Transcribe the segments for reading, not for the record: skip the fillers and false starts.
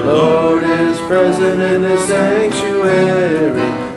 Lord is present in His sanctuary.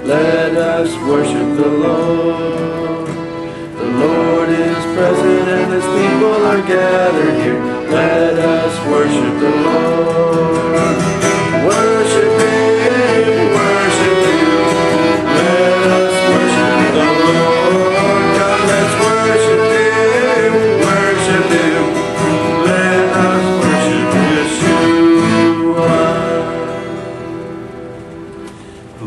Let us worship the Lord. The Lord is present and His people are gathered here. Let us worship the Lord. Worship Him, worship Him. Let us worship the Lord. God, let's worship Him, worship Him. Let us worship Yeshua.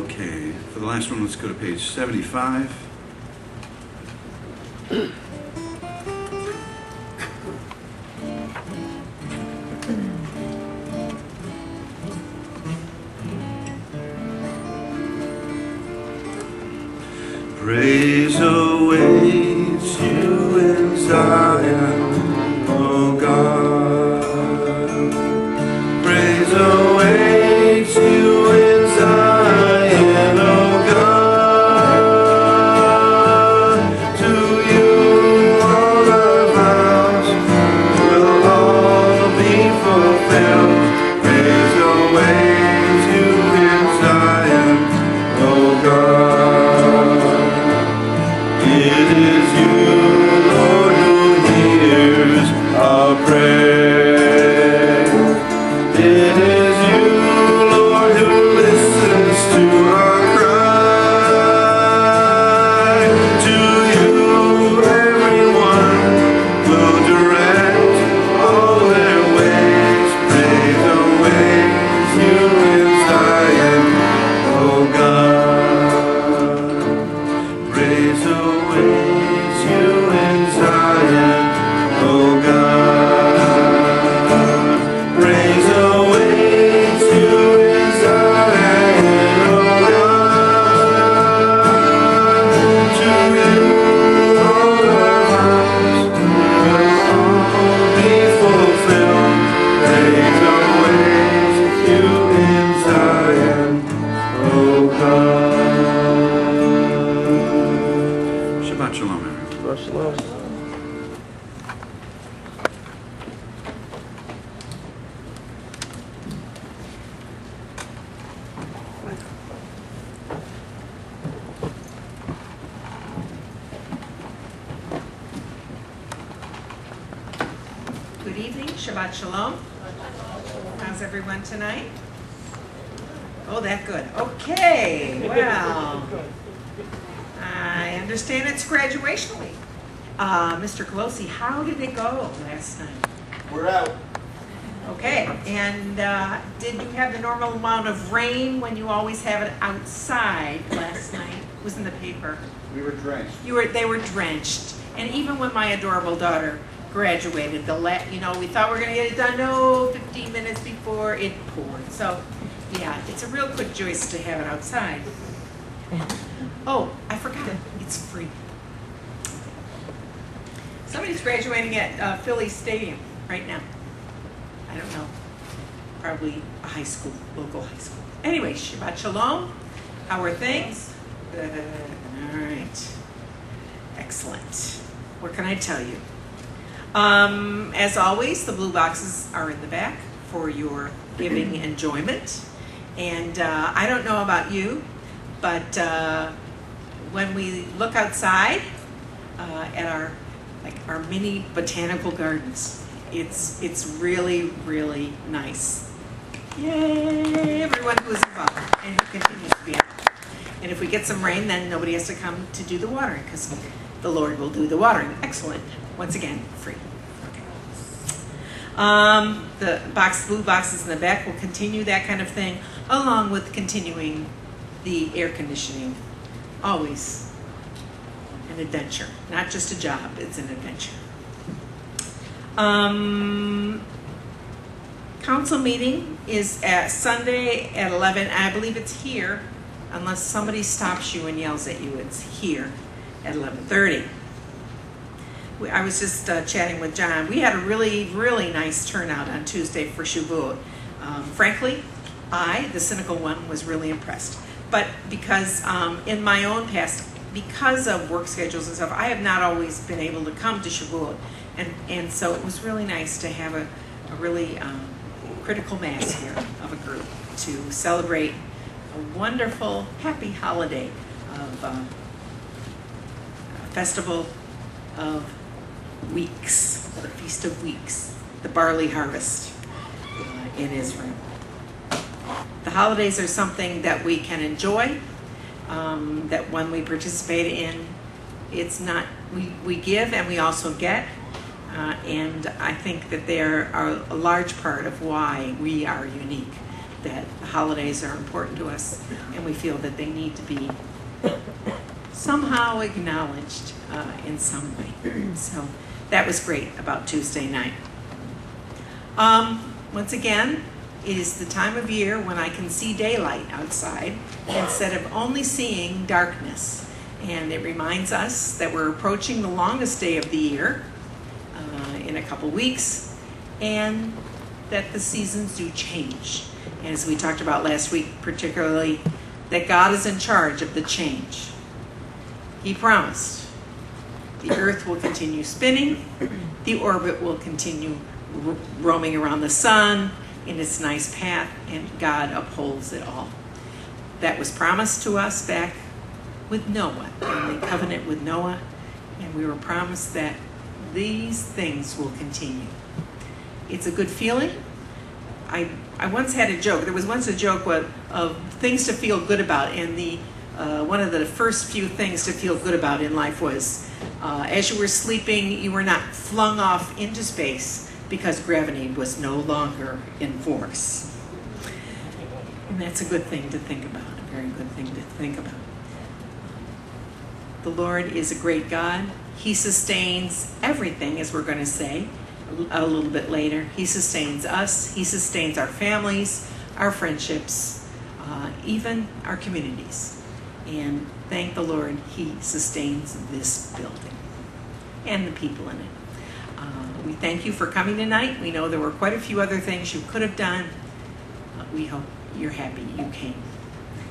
Okay, for the last one, let's go to page 75. Praise awaits you in Zion, oh God. Praise awaits you in Zion, oh God. To you all our vows will all be fulfilled. Praise awaits you in Zion, oh God. It is you, Lord, who hears our prayer. It is you, Lord, who listens to our cry. To you, everyone will direct all their ways. Praise awaits you in Zion, oh God. Praise awaits you in Zion, oh God. Praise awaits you in Zion, oh God. To you all our vows will all be fulfilled. Praise awaits you in Zion, oh God. Shabbat Shalom, everyone. Shabbat Shalom. Good evening, Shabbat Shalom. How's everyone tonight? Oh, that good. Okay, well, I understand it's graduation week. Mr. Colosi, how did it go last night? We're out. Okay, and did you have the normal amount of rain when you always have it outside last night? It was in the paper. We were drenched. They were drenched. And even when my adorable daughter graduated, we thought we were going to get it done, 15 minutes before it poured. So, yeah, it's a real quick choice to have it outside. Oh, I forgot, it's free. Somebody's graduating at Philly Stadium right now. I don't know, probably a high school, local high school. Anyway, Shabbat Shalom. How are things? Good. All right. Excellent. What can I tell you? As always, the blue boxes are in the back for your giving enjoyment. And I don't know about you, but when we look outside at our mini botanical gardens, it's really, really nice. Yay, everyone who is involved and who continues to be involved. And if we get some rain, then nobody has to come to do the watering because the Lord will do the watering. Excellent. Once again, free. Okay. The blue boxes in the back will continue that kind of thing, along with continuing the air conditioning. Always an adventure, not just a job, it's an adventure. Council meeting is at Sunday at 11. I believe it's here, unless somebody stops you and yells at you. It's here at 11:30. I was just chatting with John. We had a really, really nice turnout on Tuesday for Shavuot. Frankly, I, the cynical one, was really impressed. But because in my own past, because of work schedules and stuff, I have not always been able to come to Shavuot. And so it was really nice to have a really critical mass here of a group. to celebrate a wonderful, happy holiday of a festival of weeks, the Feast of Weeks, the barley harvest in Israel. The holidays are something that we can enjoy, that when we participate in, it's not, we give and we also get, and I think that they are a large part of why we are unique, that the holidays are important to us and we feel that they need to be somehow acknowledged in some way. So that was great about Tuesday night. Once again, it is the time of year when I can see daylight outside instead of only seeing darkness. And it reminds us that we're approaching the longest day of the year in a couple weeks, and that the seasons do change. And as we talked about last week, particularly, that God is in charge of the change. He promised the earth will continue spinning, the orbit will continue roaming around the sun in its nice path, and God upholds it all. That was promised to us back with Noah, in the covenant with Noah, and we were promised that these things will continue. It's a good feeling. I once had a joke. There was once a joke of things to feel good about, and one of the first few things to feel good about in life was as you were sleeping, you were not flung off into space because gravity was no longer in force. And that's a good thing to think about, a very good thing to think about. The Lord is a great God. He sustains everything, as we're going to say a little bit later. He sustains us. He sustains our families, our friendships, even our communities. And thank the Lord, He sustains this building and the people in it. We thank you for coming tonight. We know there were quite a few other things you could have done. We hope you're happy you came.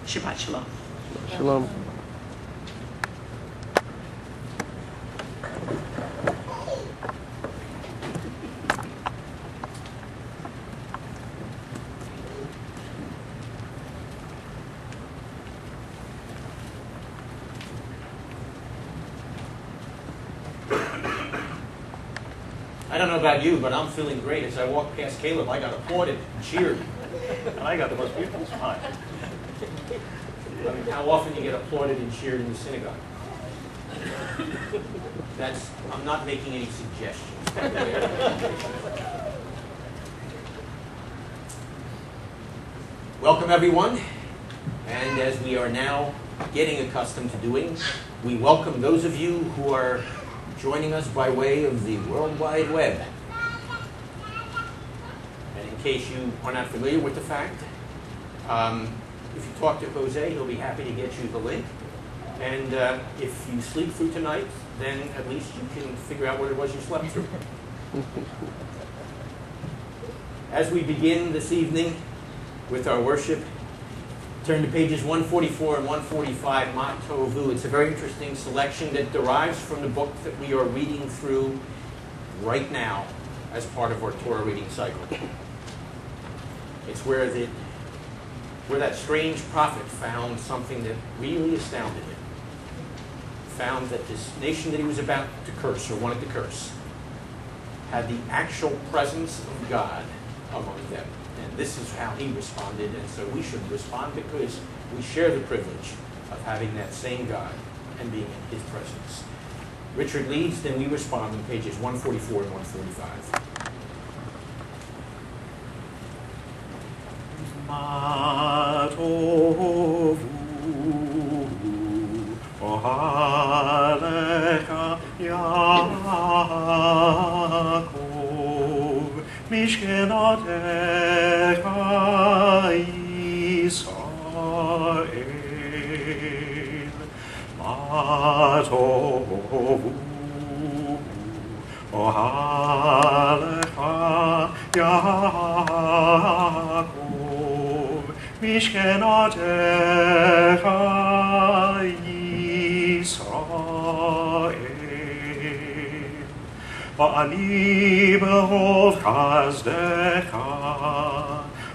Shabbat Shalom. Shalom. I don't know about you, but I'm feeling great. As I walked past Caleb, I got applauded and cheered. And I got the most beautiful smile. I mean, how often you get applauded and cheered in the synagogue? I'm not making any suggestions. Welcome, everyone. And as we are now getting accustomed to doing, we welcome those of you who are joining us by way of the World Wide Web. And in case you are not familiar with the fact, if you talk to Jose, he'll be happy to get you the link. And if you sleep through tonight, then at least you can figure out what it was you slept through. As we begin this evening with our worship, turn to pages 144 and 145, Ma Tovu. It's a very interesting selection that derives from the book that we are reading through right now as part of our Torah reading cycle. It's where that strange prophet found something that really astounded him. Found that this nation that he was about to curse, or wanted to curse, had the actual presence of God among them. And this is how he responded, and so we should respond because we share the privilege of having that same God and being in His presence. Richard leads, then we respond in pages 144 and 145. Ma tovu ohalecha Yaakov mishkenatecha Yisrael. Ma tovu ohalecha Yaakov mishkenatecha Yisrael. Va'ani berov chazdecha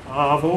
avo